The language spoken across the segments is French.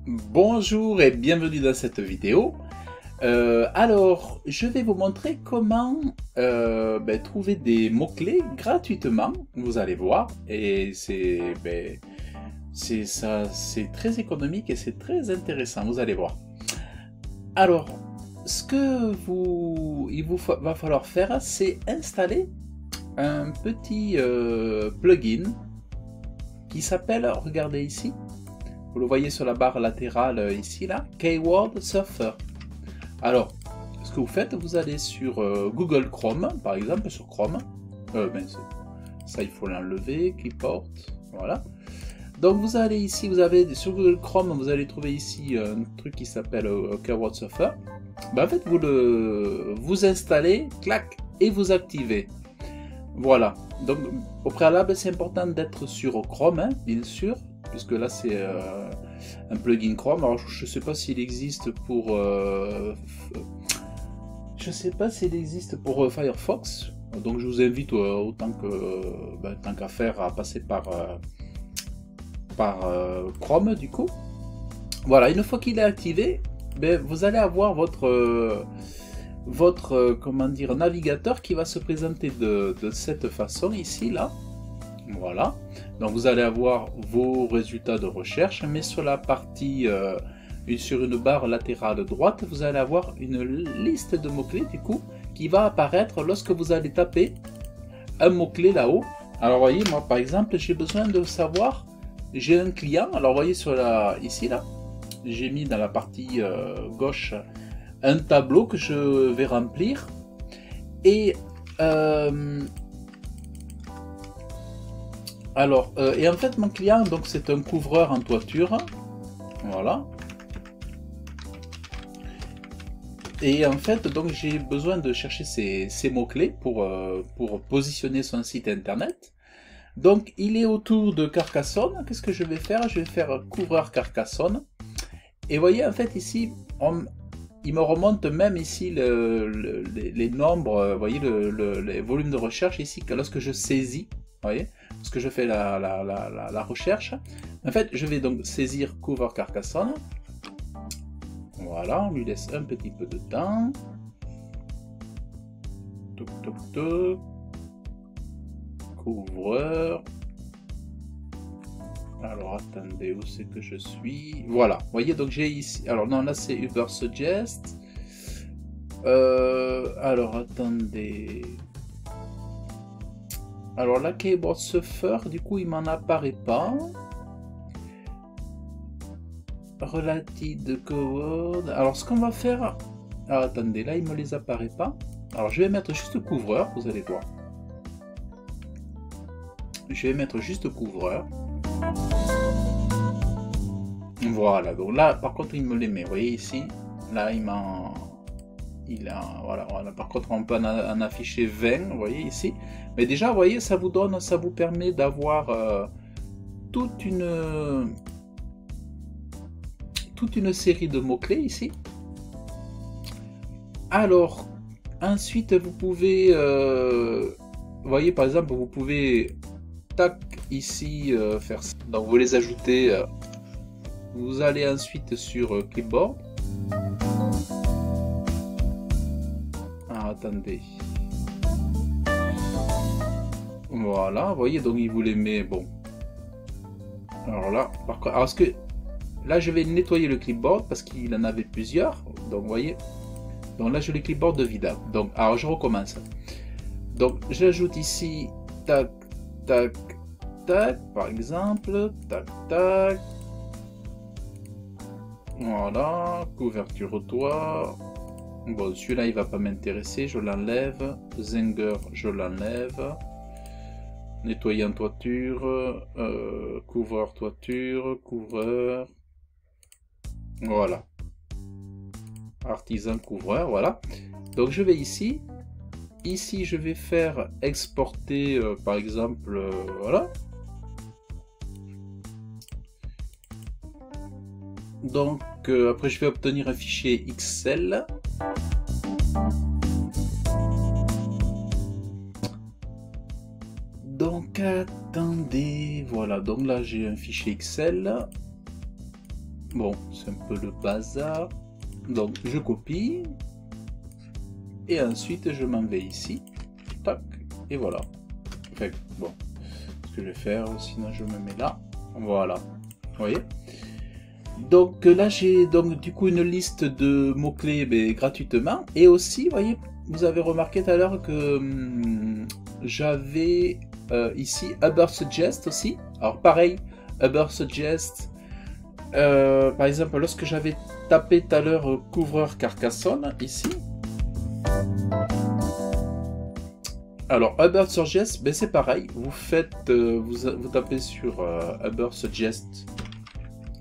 Bonjour et bienvenue dans cette vidéo. Alors, je vais vous montrer comment trouver des mots-clés gratuitement. Vous allez voir, et c'est très économique et c'est très intéressant. Vous allez voir. Alors, ce que va falloir faire, c'est installer un petit plugin qui s'appelle, regardez ici. Vous le voyez sur la barre latérale ici, là, Keyword Surfer. Alors, ce que vous faites, vous allez sur Google Chrome, par exemple, sur Chrome. Ça, il faut l'enlever, Clipboard, voilà. Donc, vous allez ici, vous avez sur Google Chrome, vous allez trouver ici un truc qui s'appelle Keyword Surfer. En fait, vous installez, clac, et vous activez. Voilà. Donc, au préalable, c'est important d'être sur Chrome, hein, bien sûr, puisque là c'est un plugin Chrome. Alors je sais pas s'il existe pour Firefox. Donc je vous invite autant tant qu'à faire à passer par Chrome du coup. Voilà, une fois qu'il est activé, vous allez avoir votre navigateur qui va se présenter de cette façon ici là. Voilà, donc vous allez avoir vos résultats de recherche, mais sur la partie, sur une barre latérale droite, vous allez avoir une liste de mots-clés du coup qui va apparaître lorsque vous allez taper un mot-clé là-haut. Alors voyez, moi par exemple, j'ai besoin de savoir, j'ai un client, alors voyez ici là, j'ai mis dans la partie gauche un tableau que je vais remplir, et en fait mon client, donc c'est un couvreur en toiture, voilà, et en fait donc j'ai besoin de chercher ces mots-clés pour positionner son site internet. Donc il est autour de Carcassonne. Qu'est-ce que je vais faire? Je vais faire couvreur Carcassonne, et vous voyez en fait ici il me remonte même ici les nombres, vous voyez les volumes de recherche ici, que lorsque je saisis, vous voyez, parce que je fais la recherche. En fait, je vais donc saisir couvreur Carcassonne. Voilà, on lui laisse un petit peu de temps. Toc toc toc. Couvreur. Alors attendez, où c'est que je suis? Voilà, vous voyez, donc j'ai ici. Alors non, là c'est Ubersuggest. Alors attendez. Alors là, Keyword Surfer, du coup, il m'en apparaît pas. Related Keyword. Alors ce qu'on va faire. Alors attendez, là il me les apparaît pas. Alors je vais mettre juste couvreur, vous allez voir. Je vais mettre juste couvreur. Voilà, donc là par contre il me les met, vous voyez ici, là voilà, par contre on peut en afficher 20, vous voyez ici, mais déjà vous voyez, ça vous permet d'avoir toute une série de mots-clés ici. Alors ensuite vous pouvez, vous voyez par exemple, vous pouvez tac ici faire ça. Donc vous les ajoutez, vous allez ensuite sur Clipboard. Ah, attendez. Voilà, vous voyez, donc il vous les met, bon. Alors là, par contre, alors là je vais nettoyer le clipboard parce qu'il en avait plusieurs. Donc vous voyez, donc là je les clipboard vidables. Donc alors je recommence. Donc j'ajoute ici tac tac tac, par exemple, tac tac. Voilà, couverture au toit. Bon, celui-là il va pas m'intéresser, je l'enlève. Zenger, je l'enlève. Nettoyer en toiture, couvreur toiture, couvreur. Voilà. Artisan couvreur, voilà. Donc je vais ici. Ici je vais faire exporter par exemple, voilà. Donc après je vais obtenir un fichier Excel. Donc attendez, voilà, donc là j'ai un fichier Excel. Bon, c'est un peu le bazar. Donc je copie. Et ensuite je m'en vais ici. Tac. Et voilà. Enfin, bon. Ce que je vais faire, sinon je me mets là. Voilà. Vous voyez? Donc là j'ai donc du coup une liste de mots-clés gratuitement. Et aussi, vous voyez, vous avez remarqué tout à l'heure que j'avais ici Uber Suggest aussi. Alors pareil, Uber Suggest. Par exemple, lorsque j'avais tapé tout à l'heure couvreur Carcassonne ici. Alors Uber Suggest, ben c'est pareil. Vous faites, vous tapez sur Uber Suggest.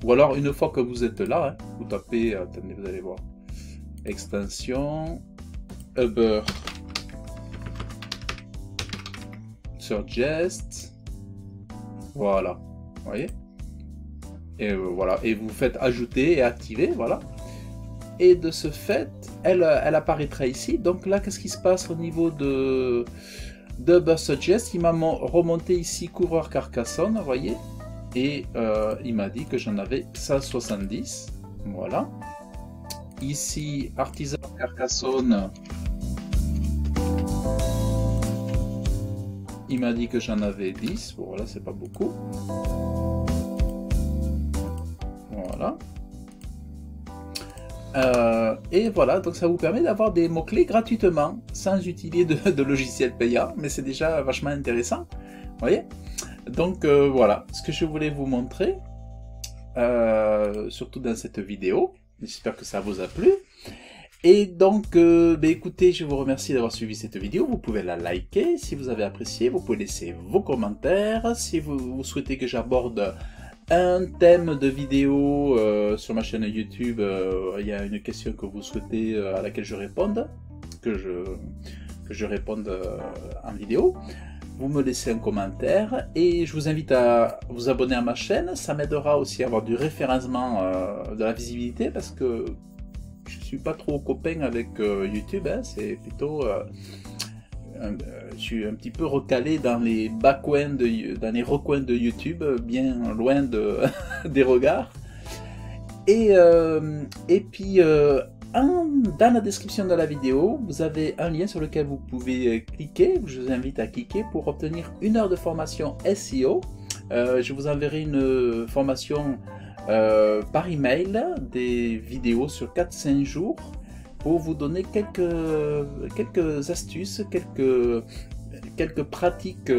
Ou alors une fois que vous êtes là, hein, vous tapez, attendez, vous allez voir, extension Uber Suggest, voilà, vous voyez, et voilà, et vous faites ajouter et activer, voilà, et de ce fait, elle apparaîtra ici. Donc là, qu'est-ce qui se passe au niveau de Uber Suggest? Il m'a remonté ici couvreur Carcassonne, vous voyez. Et il m'a dit que j'en avais 170, voilà. Ici, artisan Carcassonne, il m'a dit que j'en avais 10, bon, voilà, c'est pas beaucoup. Voilà. Et voilà, donc ça vous permet d'avoir des mots-clés gratuitement, sans utiliser de logiciel payant, mais c'est déjà vachement intéressant, vous voyez. Donc voilà, ce que je voulais vous montrer, surtout dans cette vidéo. J'espère que ça vous a plu. Et donc, écoutez, je vous remercie d'avoir suivi cette vidéo. Vous pouvez la liker si vous avez apprécié. Vous pouvez laisser vos commentaires. Si vous souhaitez que j'aborde un thème de vidéo sur ma chaîne YouTube, il y a une question que vous souhaitez à laquelle je réponde, que je réponde en vidéo. Vous me laissez un commentaire et je vous invite à vous abonner à ma chaîne. Ça m'aidera aussi à avoir du référencement, de la visibilité, parce que je suis pas trop copain avec YouTube, hein. C'est plutôt je suis un petit peu recalé dans les bas-coins dans les recoins de YouTube, bien loin des regards. Et puis dans la description de la vidéo, vous avez un lien sur lequel vous pouvez cliquer. Je vous invite à cliquer pour obtenir 1 heure de formation SEO. Je vous enverrai une formation par email, des vidéos sur 4-5 jours pour vous donner quelques astuces, quelques pratiques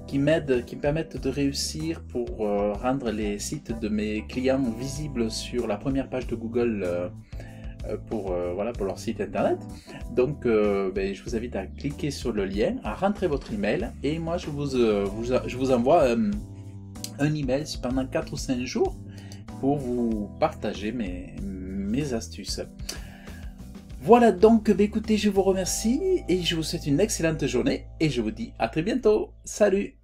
qui m'aident, qui me permettent de réussir pour rendre les sites de mes clients visibles sur la première page de Google pour leur site internet. Donc je vous invite à cliquer sur le lien, à rentrer votre email, et moi je vous envoie un email pendant 4 ou 5 jours pour vous partager mes astuces. Voilà, donc écoutez, je vous remercie et je vous souhaite une excellente journée et je vous dis à très bientôt. Salut!